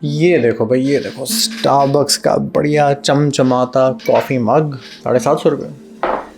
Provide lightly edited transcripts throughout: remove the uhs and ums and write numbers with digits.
ये देखो भाई, ये देखो स्टारबक्स का बढ़िया चमचमाता कॉफ़ी मग, 750 रुपये।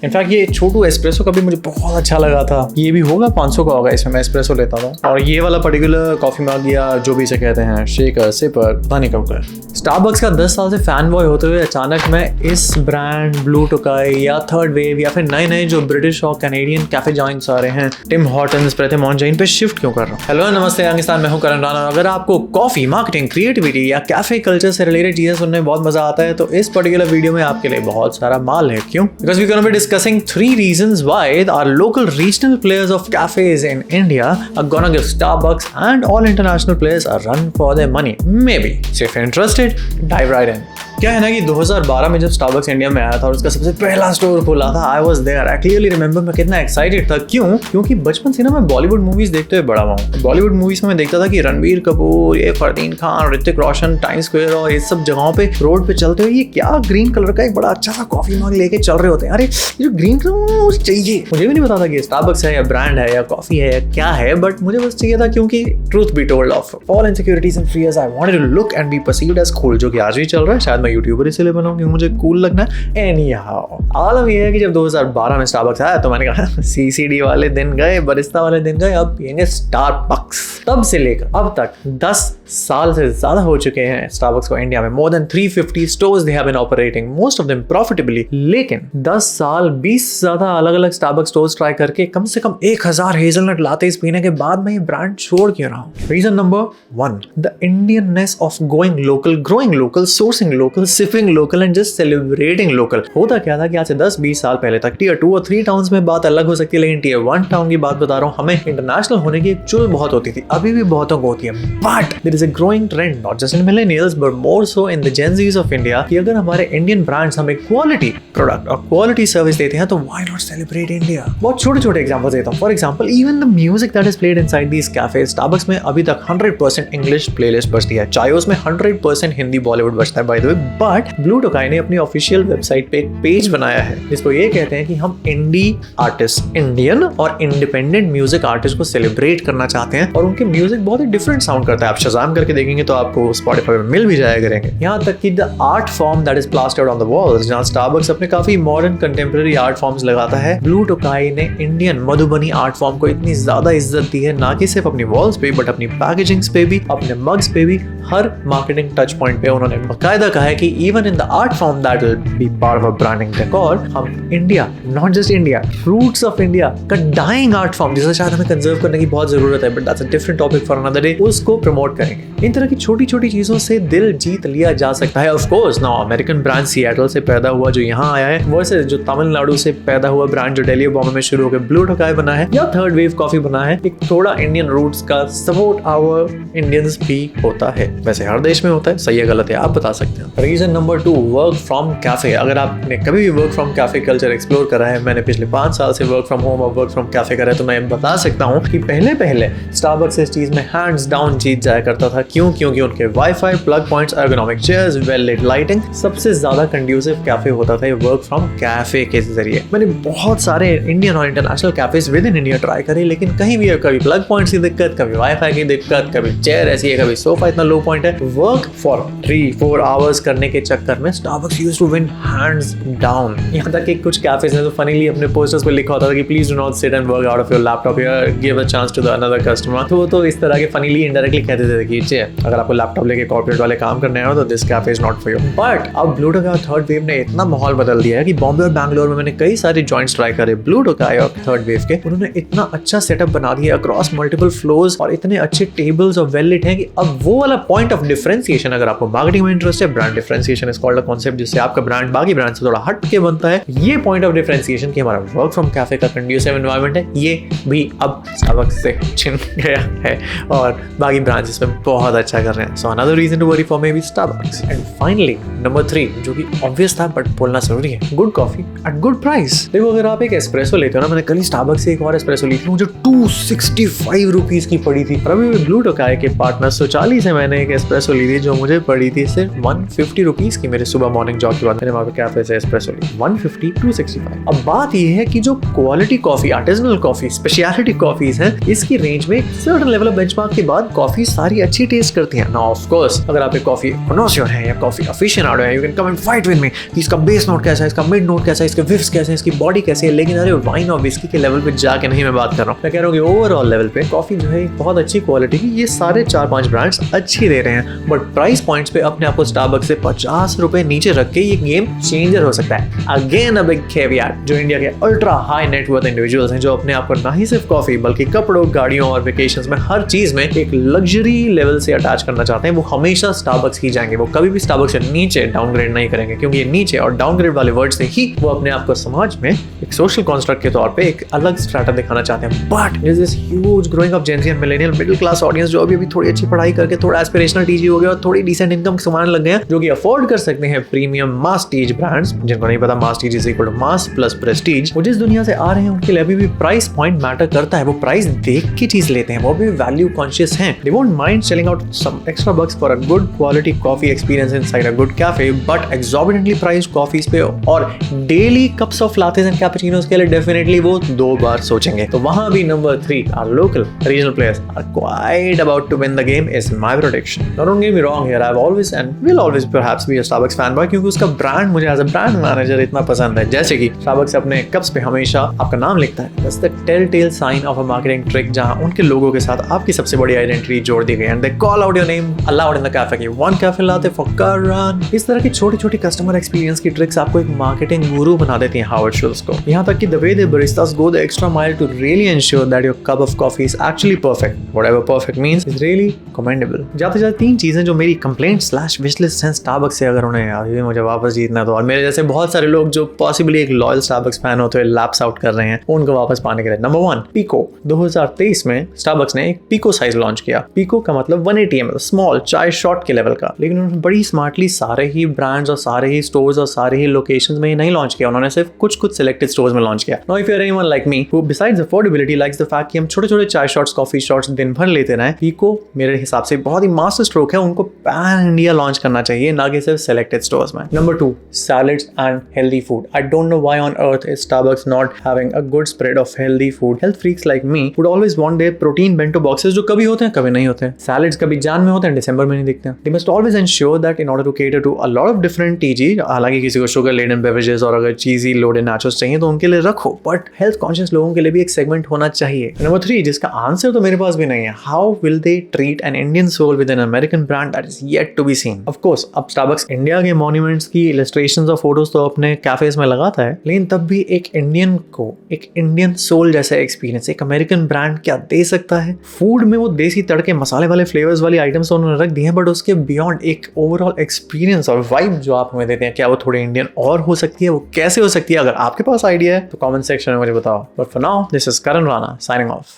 इनफैक्ट ये छोटू एस्प्रेसो का भी मुझे बहुत अच्छा लगा था। ये भी होगा 500 का होगा, इसमें मैं एस्प्रेसो लेता था। और ये वाला पर्टिकुलर कॉफ़ी मग या जो भी इसे कहते हैं, शेकर, सिपर, पता नहीं कब का। स्टारबक्स का 10 साल से फैन बॉय होते हुए अचानक मैं इस ब्रांड ब्लू टोकाई या थर्ड वेव या फिर नए नए जो ब्रिटिश और कैनेडियन कैफे जॉइंट्स आ रहे हैं, टिम हॉर्टन्स, प्रेथे मॉन्जा, इन पे शिफ्ट क्यों कर रहा हूँ। हेलो नमस्ते पाकिस्तान, मैं हूँ करण राणा। अगर आपको कॉफ़ी, मार्केटिंग, क्रिएटिविटी या कैफे कल्चर से रिलेटेड चीजें सुनने में बहुत मजा आता है तो इस पर्टिकुलर वीडियो में आपके लिए बहुत सारा माल है। क्यों? Because we gonna be discussing 3 reasons why our local regional players of cafes in India are gonna give Starbucks and all international players a run for their money. Maybe. So if you're interested, dive right in. क्या है ना कि 2012 में जब Starbucks India में आया था और उसका सबसे पहला स्टोर खोला था, I was there. I clearly remember मैं कितना एक्साइटेड था। क्यों? क्योंकि बचपन से ना मैं बॉलीवुड मूवीज देखते हुए बड़ा हुआ हूँ। बॉलीवुड मूवीज में मैं देखता था कि रणबीर कपूर, ये फरदीन खान, ऋतिक रोशन टाइम स्क्वायर और इस सब जगहों पे रोड पे चलते हुए ये क्या ग्रीन कलर का एक बड़ा अच्छा सा कॉफी मग लेके चल रहे होते हैं। अरे ये जो ग्रीन कलर चाहिए, मुझे भी नहीं पता था कि स्टारबक्स है या ब्रांड है या कॉफी है या क्या है, बट मुझे बस चाहिए था क्योंकि truth be told, of all insecurities and fears I wanted to look and be perceived as cool, जो कि आज भी चल रहा है। शायद मैं यूट्यूबर इसलिए बना क्योंकि मुझे कूल लगना है। एनीहाउ, आलम ये है कि जब 2012 में स्टारबक्स आया तो मैंने कहा सीसीडी वाले दिन गए, बरिस्ता वाले दिन गए, अब पिएंगे स्टारबक्स। तब से लेकर अब तक 10 साल से ज्यादा हो चुके हैं स्टारबक्स को इंडिया में। More than 350 stores they have been operating, most of them profitably. लेकिन 10 साल 20 से ज्यादा अलग अलग स्टारबक्स स्टोर्स ट्राई करके कम से कम 1000 हेजलनट लातेस पीने के बाद मैं ये ब्रांड छोड़ क्यों रहा हूं? Reason number 1, the Indianness of going local, growing local, sourcing local, sipping local and just celebrating local. होता क्या था कि आज से 10-20 साल पहले तक टियर 2 और 3 टाउन्स में बात अलग हो सकती है, लेकिन टियर 1 टाउन की बात बता रहा हूं, हमें इंटरनेशनल होने की एक चुल बहुत होती थी, अभी भी बहुतों को होती है। But there is a growing trend not just in millennials but more so in the gen Zs of India कि अगर हमारे इंडियन ब्रांड्स हमें क्वालिटी प्रोडक्ट और क्वालिटी सर्विस देते हैं तो व्हाई नॉट सेलिब्रेट इंडिया। बहुत छोटे छोटे एग्जांपल्स देता हूं। For example, even the music that is played inside these cafes, Starbucks में अभी तक 100% इंग्लिश प्लेलिस्ट बजती है। चायोस में 100% हिंदी बॉलीवुड बजता है by the way. But blue Tokai ने अपनी ऑफिशियल वेबसाइट पे एक पेज बनाया है जिसको ये कहते हैं कि हम इंडी आर्टिस्ट, इंडियन और इंडिपेंडेंट म्यूजिक आर्टिस्ट को सेलिब्रेट करना चाहते हैं और उनके म्यूजिक बहुत ही डिफरेंट साउंड करता है। आप शज़ाम करके देखेंगे तो आपको स्पॉटिफाई पे मिल भी जाया करेंगे। यहाँ तक कि the art form that is plastered on the walls, जहाँ स्टारबक्स अपने काफी मॉडर्न कंटेम्प्रेरी आर्ट फॉर्म्स लगाता है, ब्लू टोकाई ने इंडियन मधुबनी आर्ट फॉर्म को इतनी ज्यादा इज्जत दी है, ना कि सिर्फ अपनी वॉल्स पे बट अपनी पैकेजिंग्स पे भी, अपने मग्स पे भी, हर मार्केटिंग टच पॉइंट पे उन्होंने बाकायदा कहा है कि even in the art form that will be part of branding decor, हम India, not just India, roots of India का डाइंग आर्ट फॉर्म जिसे शायद हमें कंजर्व करने की बहुत जरूरत है, but that's a different topic for another day, उसको प्रमोट करेंगे। इन तरह की छोटी छोटी चीजों से दिल जीत लिया जा सकता है। Of course now American brand Seattle से पैदा हुआ जो यहाँ आया है, वर्सेस जो तमिलनाडु से पैदा हुआ ब्रांड जो दिल्ली और बॉम्बे में शुरू होकर ब्लू टोकाई बना है या थर्ड वेव कॉफी बना है, एक थोड़ा इंडियन रूट्स का सपोर्ट आवर इंडियंस भी होता है। वैसे हर देश में होता है, सही है गलत है आप बता सकते हैं। Reason number 2, work from cafe. अगर आपने कभी भी work from cafe culture explore करा है, मैंने पिछले 5 साल से वर्क फ्रॉम होम और वर्क फ्रॉम कैफे करा है, तो मैं बता सकता हूँ कि पहले स्टारबक्स इस चीज में हैंड्स डाउन जीत जाया करता था। क्यों? क्योंकि उनके wifi, plug points, ergonomic chairs, well lit lighting, सबसे ज्यादा कंड्यूसिव कैफे होता था ये वर्क फ्रॉम कैफे के जरिए। मैंने बहुत सारे इंडियन और international cafes with in India try करे, लेकिन कहीं भी कभी प्लग पॉइंट्स की दिक्कत, कभी वाईफाई की दिक्कत, कभी चेयर ऐसी है, कभी सोफा इतना लो पॉइंट है। वर्क फॉर 3-4 आवर्स करने के चक्कर में Starbucks used to win hands down. यहाँ तक कि कुछ कैफेज ने तो फनीली अपने पोस्टर्स पे लिखा होता था कि please do not sit and work out of your laptop here, give a chance to the another customer. तो इस तरह के फनीली इनडायरेक्टली कहते थे कि अगर आपको लैपटॉप लेके कॉर्पोरेट वाले काम करने आए हो तो this cafe is not for you. But अब ब्लू टोकाई और थर्ड वेव ने इतना माहौल बदल दिया है कि बॉम्बे और बैंगलोर में मैंने कई सारे जॉइंट्स ट्राई करे ब्लू टोकाई और थर्ड वेव के। उन्होंने इतना अच्छा सेटअप बना दिया अक्रॉस मल्टीपल फ्लोर्स और इतने अच्छे टेबल्स और वेल लिट हैं कि अब वो वाला पॉइंट ऑफ डिफरेंशिएशन, अगर आपको मार्केटिंग में इंटरेस्ट है, brand differentiation is called a concept, जिससे आपका ब्रांड बाकी ब्रांड से थोड़ा हट के बनता है। ये पॉइंट ऑफ डिफरेंशिएशन कि हमारा वर्क फ्रॉम कैफे का कंड्यूसिव एनवायरनमेंट है, ये भी अब स्टारबक्स से छिन गया है और बाकी ब्रांड्स इसमें बहुत अच्छा कर रहे हैं। So another reason to worry for maybe Starbucks. And finally number 3, जो कि ऑब्वियस था बट बोलना जरूरी है, good coffee at good price. देखो अगर आप एक एस्प्रेसो लेते हो ना, मैंने कल ही स्टारबक्स से एक और एस्प्रेसो ली थी, मुझे 265 रुपीज की पड़ी थी। और अभी ब्लू टोकाई के पार्टनर सोचाली से मैंने एक एस्प्रेसो ली थी जो मुझे पड़ी थी सिर्फ 150 रुपीज की। मेरे सुबह मॉर्निंग जॉब के बाद मैंने वहाँ पे कैफे से एस्प्रेसो ली, 150, 265। अब बात ये है कि जो quality coffee, artisanal coffee, speciality coffees हैं, इसकी रेंज में सर्टेन लेवल ऑफ बेंचमार्क के बाद कॉफी सारी अच्छी टेस्ट करती है ना। ऑफ कोर्स अगर आप एक कॉफी कॉनोसियर हैं या कॉफी अफिशिएनाडो हैं, you can come and fight with me कि इसका बेस नोट कैसा है, इसका मिड नोट कैसा है, इसके विफ्स कैसे हैं, इसकी बॉडी कैसी है। लेकिन अरे वाइन और विस्की के लेवल पे जाके नहीं मैं बात कर रहा हूँ, मैं कह रहा हूँ कि ओवरऑल लेवल पे कॉफी जो है बहुत अच्छी क्वालिटी की। ये सारे 4-5 ब्रांड्स अच्छी दे रहे हैं, बट प्राइस पॉइंट्स पे अपने आपको स्टारबक्स से 50 रुपए नीचे रख के ये गेम चेंजर हो सकता है। अगेन अ बिग कैवियट, जो इंडिया के अल्ट्रा हाई नेटवर्थ इंडिविजुअल्स हैं, जो अपने आप को ना ही सिर्फ कॉफी बल्कि कपड़ों, गाड़ियों और वेकेशंस में हर चीज में एक लग्जरी लेवल से अटैच करना चाहते हैं, वो हमेशा स्टारबक्स ही जाएंगे। वो कभी भी स्टारबक्स से नीचे डाउनग्रेड नहीं करेंगे, क्योंकि ये नीचे और डाउनग्रेड वाले वर्ड से ही वो अपने आप को समाज में एक सोशल कंस्ट्रक्ट के तौर पे एक अलग स्ट्रैटा दिखाना चाहते हैं। But this huge growing of Gen Z and millennial middle class audience, जो अभी थोड़ी अच्छी पढ़ाई करके थोड़ा एस्पिरेशनल टीजी हो गया और थोड़ी डिसेंट इनकम कमाने लग गए हैं, जो कि अफोर्ड कर सकते हैं प्रीमियम मास्टीज ब्रांड्स। जिनको नहीं पता, masstige is equal to mass plus prestige. वो जिस दुनिया से आ रहे हैं उनके लिए अभी भी प्राइस पॉइंट मैटर करता है। वो प्राइस देख के चीज लेते हैं, वो भी वैल्यू कॉन्शियस हैं। They won't mind shelling out some extra bucks for a good quality coffee experience inside a good cafe, but exorbitantly priced coffees पे और daily cups of lattes and cappuccinos के लिए डेफिनेटली वो 2 बार सोचेंगे। तो वहां भी number 3 are local regional players are quite about to win the game is my prediction. Don't get me wrong here, I have always and will always perhaps be a Starbucks fan boy, क्योंकि उसका brand मुझे as a brand manager इतना पसंद है। जैसे कि Starbucks अपने cups पे हमेशा आपका नाम लिखता है, that's the tell tell sign of a marketing trick, जहां उनके लोगों के साथ आपकी सबसे बड़ी आइडेंटिटी जोड़ दी गई and they call out your name allowed in the cafe की वन कैफे लाते फॉर करण। इस तरह की छोटी छोटी कस्टमर एक्सपीरियंस की ट्रिक्स आपको एक मार्केटिंग गुरु बना देती हैं हावर्ड शुल्ट्ज को। यहाँ तक कि the way the baristas go the extra mile to really ensure that your cup of coffee is actually perfect. Whatever perfect means is really commendable. जाते जाते 3 चीजें जो मेरी कंप्लेंट / विशलिस्ट हैं स्टारबक्स से, अगर उन्हें अभी मुझे वापस जीतना तो, और मेरे जैसे बहुत सारे लोग जो पॉसिबली एक लॉयल स्टारबक्स फैन होते हुए लैप्स आउट कर रहे हैं, उनको वापस पाने के लिए नंबर 1 पीको। 2023 में स्टारबक्स ने एक पीको साइज लॉन्च किया। पीको का मतलब 180 ml स्मॉल चाय शॉट के लेवल का। लेकिन उन्होंने बड़ी स्मार्टली सारे ही ब्रांड्स और सारे ही स्टोर्स और सारे ही लोकेशंस में नहीं लॉन्च किया, उन्होंने सिर्फ कुछ सिलेक्टेड स्टोर्स में लॉन्च किया। Now if you're anyone like me who besides affordability likes the fact कि हम छोटे-छोटे चाय शॉट्स, कॉफी शॉट्स दिन भर लेते रहें, पीको मेरे हिसाब से बहुत ही मास्टर स्ट्रोक है। उनको पैन इंडिया लॉन्च करना चाहिए, ना कि सिर्फ सेलेक्टेड स्टोर्स में। Number 2 salads and healthy food. I don't know why on earth is Starbucks not having a good spread of healthy food. Health freaks like me would always want their protein bento boxes, जो कभी होते हैं कभी नहीं होते हैं। Salads कभी जान में होते हैं, दिसंबर में नहीं दिखते हैं। They must always ensure that in order to cater to a lot of different TG, हालांकि किसी को शुगर लेडन बेवरेजेस और अगर चीजी लोडेड नाचोस चाहिए तो उनके लिए रखो, बट हेल्थ कॉन्शियस लोगों के लिए भी एक सेगमेंट होना चाहिए। नंबर 3 जिसका आंसर तो मेरे पास भी नहीं है, how will they treat an Indian soul with an American brand that is yet to be seen. Of course अब स्टारबक्स इंडिया के मॉन्यूमेंट्स की इलस्ट्रेशंस और फोटोज तो अपने कैफेज में लगाता है, लेकिन तब भी एक इंडियन को एक इंडियन सोल जैसा एक्सपीरियंस एक अमेरिकन ब्रांड क्या दे सकता है। फूड में वो देसी तड़के मसाले वाले फ्लेवर्स वाली आइटम्स उन्होंने रख दी हैं, बट उसके बियॉन्ड एक ओवरऑल एक्सपीरियंस और वाइब जो आप हमें देते हैं, क्या वो थोड़ी इंडियन और हो सकती है? वो कैसे हो सकती है? अगर आपके पास आइडिया है तो कमेंट सेक्शन में मुझे बताओ। But for now, this is Karan Rana signing off.